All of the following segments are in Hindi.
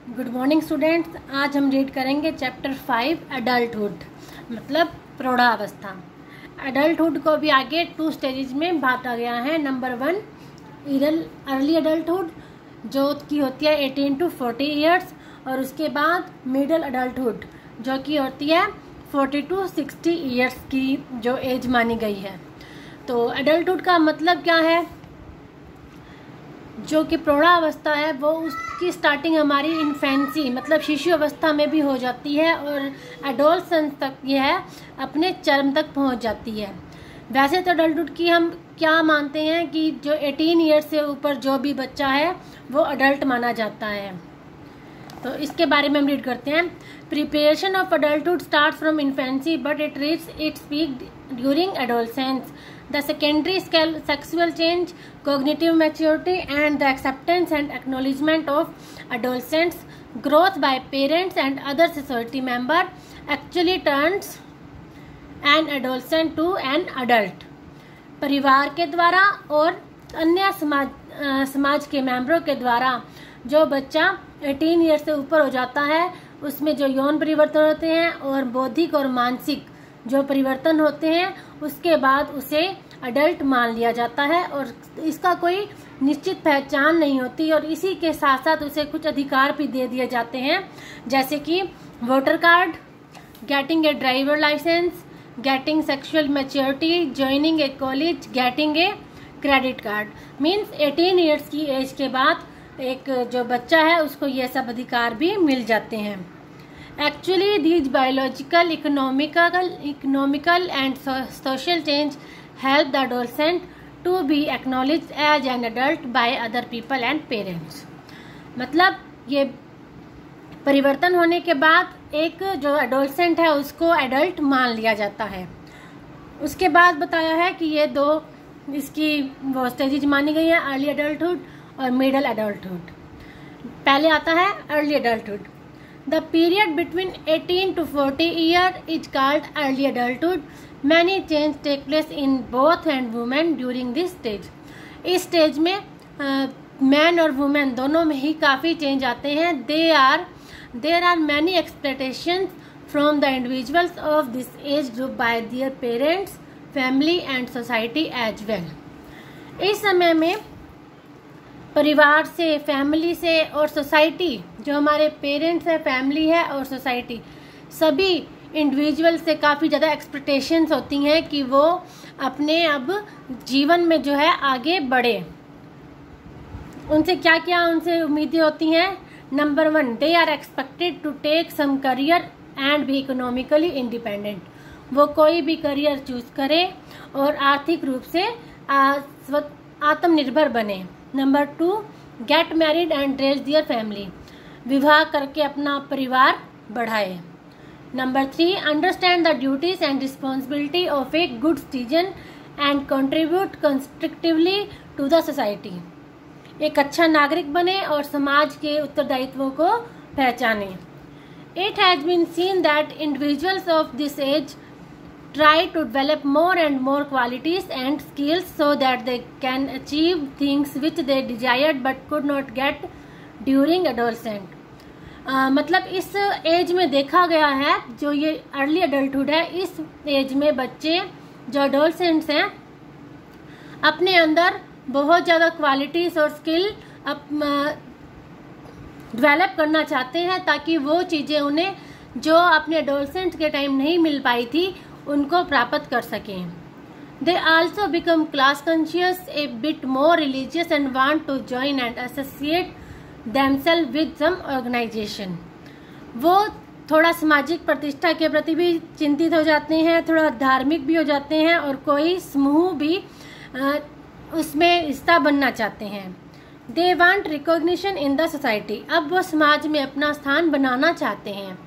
Good morning students. आज हम रीड करेंगे चैप्टर 5 एडल्टहुड, मतलब प्रौढ़ावस्था। एडल्टहुड को भी आगे 2 स्टेजेस में बांटा गया है। नंबर 1 अर्ली एडल्टहुड, जो की होती है 18 to 40 ईयर्स, और उसके बाद मिडिल एडल्टहुड, जो की होती है 40 to 60 ईयर्स की जो एज मानी गई है। तो एडल्टहुड का मतलब क्या है? जो कि प्रौढ़ावस्था है वो उसकी स्टार्टिंग हमारी इन्फेंसी मतलब शिशु अवस्था में भी हो जाती है और एडोलसेंस तक यह अपने चरम तक पहुंच जाती है। वैसे तो एडल्टहुड की हम क्या मानते हैं कि जो 18 ईयर्स से ऊपर जो भी बच्चा है वो अडल्ट माना जाता है। तो इसके बारे में हम रीड करते हैं। Preparation of adulthood start from infancy but it reach its peak during adolescence. The secondary sexual change, cognitive maturity, and the acceptance and acknowledgement of adolescents' growth by parents and other society members actually turns an adolescent to an adult. परिवार के द्वारा और अन्य समाज के मेंबरों के द्वारा जो बच्चा 18 ईयर से ऊपर हो जाता है उसमें जो यौन परिवर्तन होते हैं और बौद्धिक और मानसिक जो परिवर्तन होते हैं उसके बाद उसे अडल्ट मान लिया जाता है और इसका कोई निश्चित पहचान नहीं होती और इसी के साथ साथ उसे कुछ अधिकार भी दे दिए जाते हैं, जैसे कि voter card, getting a driver license, getting sexual maturity, joining a college, getting a credit card. Means 18 years की एज के बाद एक जो बच्चा है उसको ये सब अधिकार भी मिल जाते हैं। Actually, these biological, economical and social change help the adolescent to be acknowledged as an adult by other people and parents. मतलब ये परिवर्तन होने के बाद एक जो एडोलसेंट है उसको एडल्ट मान लिया जाता है। उसके बाद बताया है कि ये दो इसकी वो स्टेजेज मानी गई है, अर्ली एडल्टहुड और मिडिल एडल्टहुड। पहले आता है early adulthood. The period between 18 to 40 years is called early adulthood. Many changes take place in both and women during this stage. इस स्टेज में मैन और वुमेन दोनों में ही काफ़ी चेंज आते हैं। There are many expectations from the individuals of this age group by their parents, family and society as well. इस समय में परिवार से, फैमिली से और सोसाइटी, जो हमारे पेरेंट्स है, फैमिली है और सोसाइटी, सभी इंडिविजुअल से काफ़ी ज़्यादा एक्सपेक्टेशंस होती हैं कि वो अपने अब जीवन में जो है आगे बढ़े। उनसे क्या क्या उनसे उम्मीदें होती हैं? Number 1, they are expected to take some career and be economically independent. वो कोई भी करियर चूज करें और आर्थिक रूप से आत्मनिर्भर बने। Number 2, get married and raise their family. विवाह करके अपना परिवार बढ़ाए। Number 3, understand the duties and responsibility of a good citizen and contribute constructively to the society. एक अच्छा नागरिक बने और समाज के उत्तरदायित्वों को पहचाने। It has been seen that individuals of this age try to develop more and more qualities and skills so that they can achieve things which they desired but could not get during adolescence. मतलब इस एज में देखा गया है, जो ये अर्ली अडल्टहुड है, इस एज में बच्चे जो एडोलसेंट्स हैं अपने अंदर बहुत ज़्यादा क्वालिटीज और स्किल डेवलप करना चाहते हैं ताकि वो चीज़ें उन्हें जो अपने एडोलसेंट के टाइम नहीं मिल पाई थी उनको प्राप्त कर सकें। They also become class conscious, a bit more religious and want to join and associate themselves with some organization. वो थोड़ा सामाजिक प्रतिष्ठा के प्रति भी चिंतित हो जाते हैं, थोड़ा धार्मिक भी हो जाते हैं और कोई समूह भी उसमें हिस्सा बनना चाहते हैं। They want recognition in the society. अब वो समाज में अपना स्थान बनाना चाहते हैं।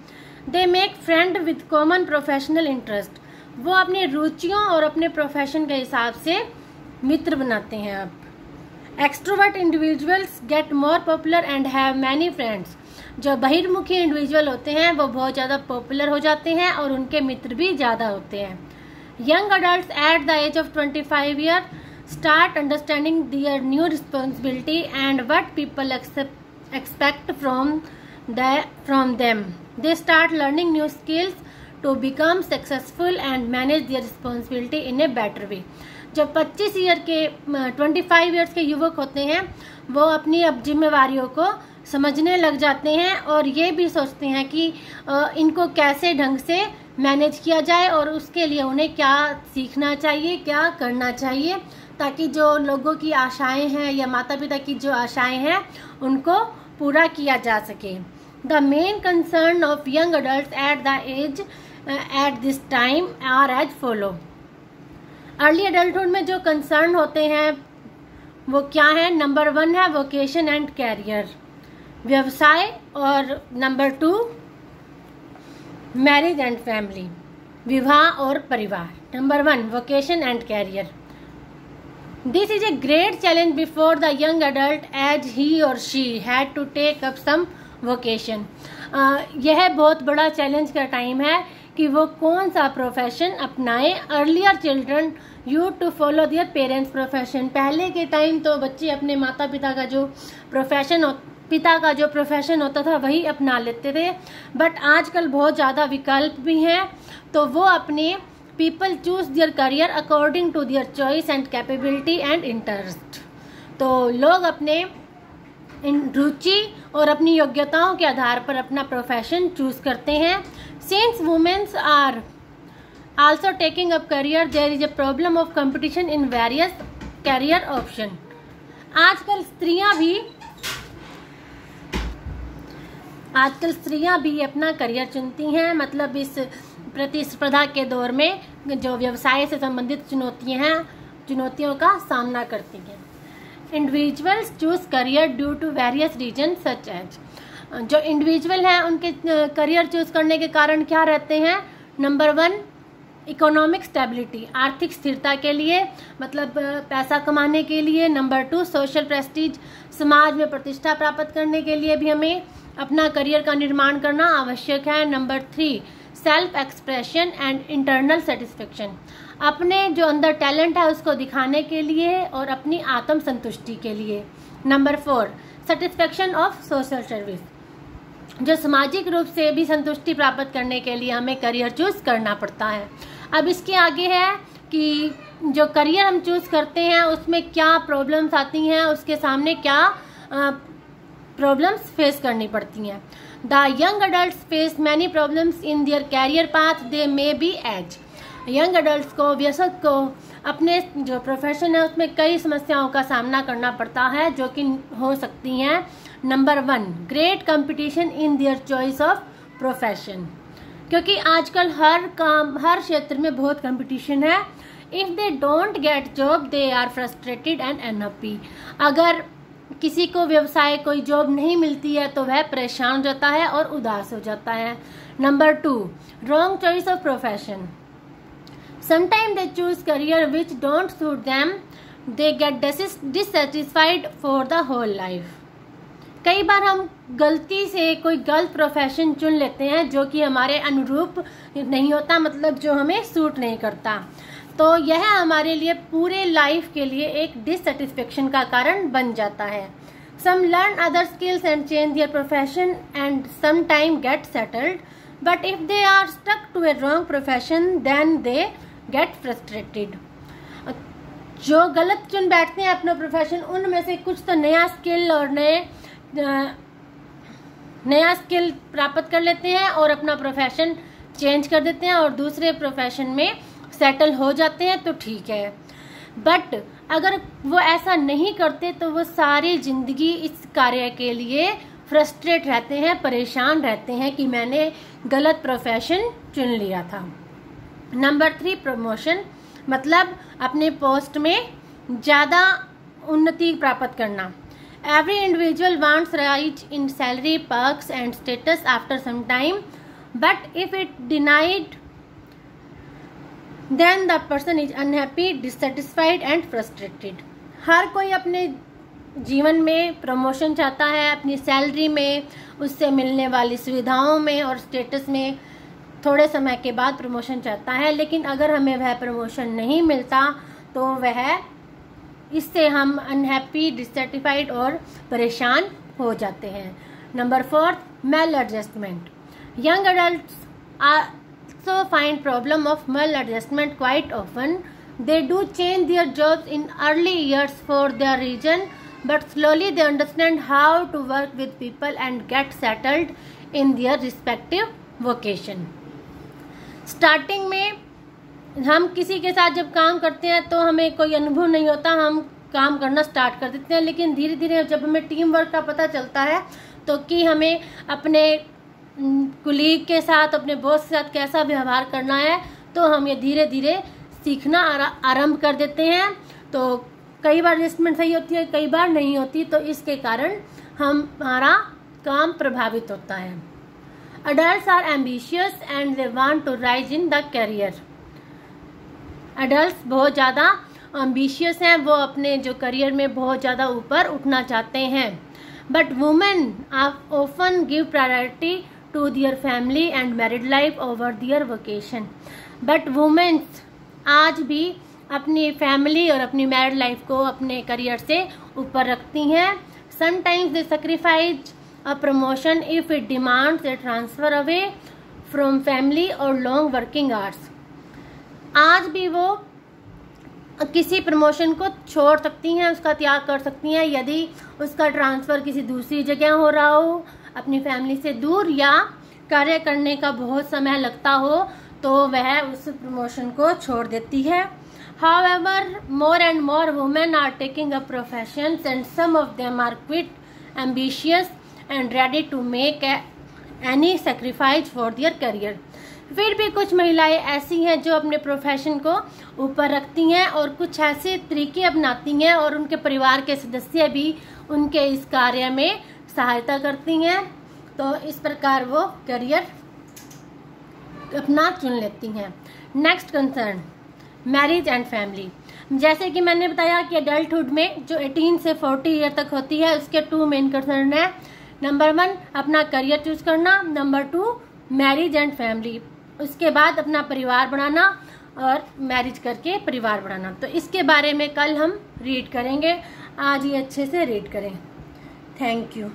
They make friend with common professional interest. वो अपनी रुचियों और अपने प्रोफेशन के हिसाब से मित्र बनाते हैं। अब extrovert individuals get more popular and have many friends. जो बहिर्मुखी इंडिविजुअल होते हैं वो बहुत ज़्यादा पॉपुलर हो जाते हैं और उनके मित्र भी ज़्यादा होते हैं। Young adult at the age of 25 year start understanding their new responsibility and what people expect from from them. They start learning new skills to become successful and manage their responsibility in a better way. जब 25 ईयर्स के युवक होते हैं वो अपनी अब जिम्मेवारियों को समझने लग जाते हैं और ये भी सोचते हैं कि इनको कैसे ढंग से मैनेज किया जाए और उसके लिए उन्हें क्या सीखना चाहिए, क्या करना चाहिए, ताकि जो लोगों की आशाएं हैं या माता पिता की जो आशाएं हैं उनको पूरा किया जा सके. The main concern of young adult at the age at this time are as follow. Early adulthood में जो कंसर्न होते हैं वो क्या है? नंबर 1 है वोकेशन एंड कैरियर, व्यवसाय, और नंबर 2 मैरिज एंड फैमिली, विवाह और परिवार. Number 1 vocation and career. This is a great challenge before the young adult age he or she had to take up some vocation. यह बहुत बड़ा चैलेंज का टाइम है कि वो कौन सा प्रोफेशन अपनाएं. Earlier children used to follow their parents profession. पहले के टाइम तो बच्चे अपने माता पिता का जो प्रोफेशन होता था वही अपना लेते थे, बट आजकल बहुत ज़्यादा विकल्प भी हैं, तो वो अपने people choose their career according to their choice and capability and interest. तो लोग अपने रुचि और अपनी योग्यताओं के आधार पर अपना प्रोफेशन चूज करते हैं. Since womens are also taking up career there is a problem of competition in various career option. आजकल स्त्रियां भी अपना करियर चुनती हैं. मतलब इस प्रतिस्पर्धा के दौर में जो व्यवसाय से संबंधित चुनौतियों का सामना करती हैं. Individuals choose career due to various reason such as. जो इंडिविजुअल हैं उनके करियर चूज करने के कारण क्या रहते हैं? नंबर 1 इकोनॉमिक स्टेबिलिटी, आर्थिक स्थिरता के लिए, मतलब पैसा कमाने के लिए. नंबर 2 सोशल प्रेस्टीज, समाज में प्रतिष्ठा प्राप्त करने के लिए भी हमें अपना करियर का निर्माण करना आवश्यक है. Number 3 self expression and internal satisfaction, अपने जो अंदर टैलेंट है उसको दिखाने के लिए और अपनी आत्म संतुष्टि के लिए. Number 4 satisfaction of social service, जो सामाजिक रूप से भी संतुष्टि प्राप्त करने के लिए हमें करियर चूज करना पड़ता है. अब इसके आगे है कि जो करियर हम चूज करते हैं उसमें क्या प्रॉब्लम्स आती हैं, उसके सामने क्या प्रॉब्लम्स फेस करनी पड़ती हैं. The young adult face many problems in their career path they may be as. Young adult को, वयस्क को अपने जो प्रोफेशन है उसमें कई समस्याओं का सामना करना पड़ता है जो कि हो सकती हैं. Number 1 great competition in their choice of profession, क्योंकि आजकल हर क्षेत्र में बहुत कंपटीशन है. If they don't get job they are frustrated and unhappy. अगर किसी को व्यवसाय कोई जॉब नहीं मिलती है तो वह परेशान हो जाता है और उदास हो जाता है. Number 2 wrong choice of profession. Sometimes they choose career which don't suit them. They get dissatisfied for the whole life. कई बार हम गलती से कोई गलत प्रोफेशन चुन लेते हैं जो कि हमारे अनुरूप नहीं होता, मतलब जो हमें सूट नहीं करता. तो यह हमारे लिए पूरे लाइफ के लिए एक डिससेटिस्फेक्शन का कारण बन जाता है. Some learn other skills and change their profession and sometimes get settled. But if they are stuck to a wrong profession, then they get frustrated. जो गलत चुन बैठते हैं अपना प्रोफेशन, उनमें से कुछ तो नया स्किल प्राप्त कर लेते हैं और अपना प्रोफेशन चेंज कर देते हैं और दूसरे प्रोफेशन में सेटल हो जाते हैं, तो ठीक है. बट अगर वो ऐसा नहीं करते तो वो सारी जिंदगी इस कार्य के लिए फ्रस्ट्रेट रहते हैं, परेशान रहते हैं कि मैंने गलत प्रोफेशन चुन लिया था. नंबर 3 प्रमोशन, मतलब अपने पोस्ट में ज़्यादा उन्नति प्राप्त करना. Every individual wants raise in salary, perks and status after some time, but if it denied then the person is unhappy, dissatisfied and frustrated. हर कोई अपने जीवन में प्रमोशन चाहता है, अपनी सैलरी में, उससे मिलने वाली सुविधाओं में और स्टेटस में थोड़े समय के बाद प्रमोशन चाहता है. लेकिन अगर हमें वह प्रमोशन नहीं मिलता तो इससे हम अनहैप्पी, डिससेटिस्फाइड और परेशान हो जाते हैं. Number 4, maladjustment. Young adults also find problem of maladjustment quite often. They do change their jobs in early years for their reason, but slowly they understand how to work with people and get settled in their respective vocation. Starting में हम किसी के साथ जब काम करते हैं तो हमें कोई अनुभव नहीं होता, हम काम करना स्टार्ट कर देते हैं, लेकिन धीरे धीरे जब हमें टीम वर्क का पता चलता है तो कि हमें अपने कुलीग के साथ, अपने बॉस के साथ कैसा व्यवहार करना है, तो हम ये धीरे धीरे सीखना आरंभ कर देते हैं। तो कई बार एडजस्टमेंट सही होती है, कई बार नहीं होती, तो इसके कारण हमारा काम प्रभावित होता है। Adults are ambitious and they want to rise in the career. Adults बहुत ज़्यादा ambitious हैं, वो अपने जो करियर में बहुत ज़्यादा ऊपर उठना चाहते हैं। But women often give priority to their family and married life over their vocation. But women आज भी अपनी फैमिली और अपनी मैरिड लाइफ को अपने करियर से ऊपर रखती हैं। Sometimes they sacrifice a promotion if it demands a transfer away from family or long working hours. आज भी वो किसी प्रमोशन को छोड़ सकती हैं, उसका त्याग कर सकती हैं यदि उसका ट्रांसफ़र किसी दूसरी जगह हो रहा हो, अपनी फैमिली से दूर, या कार्य करने का बहुत समय लगता हो, तो वह उस प्रमोशन को छोड़ देती है। However, more and more women are taking up professions and some of them are quite ambitious and ready to make any sacrifice for their career. फिर भी कुछ महिलाएं ऐसी हैं जो अपने प्रोफेशन को ऊपर रखती हैं और कुछ ऐसे तरीके अपनाती हैं और उनके परिवार के सदस्य भी उनके इस कार्य में सहायता करती हैं, तो इस प्रकार वो करियर अपना चुन लेती हैं। Next concern, marriage and family. जैसे कि मैंने बताया कि एडल्टहुड में जो 18 से 40 ईयर तक होती है, उसके 2 मेन कंसर्न है। नंबर 1 अपना करियर चूज करना, नंबर 2 मैरिज एंड फैमिली, उसके बाद अपना परिवार बनाना और मैरिज करके परिवार बनाना। तो इसके बारे में कल हम रीड करेंगे, आज ये अच्छे से रीड करें। Thank you.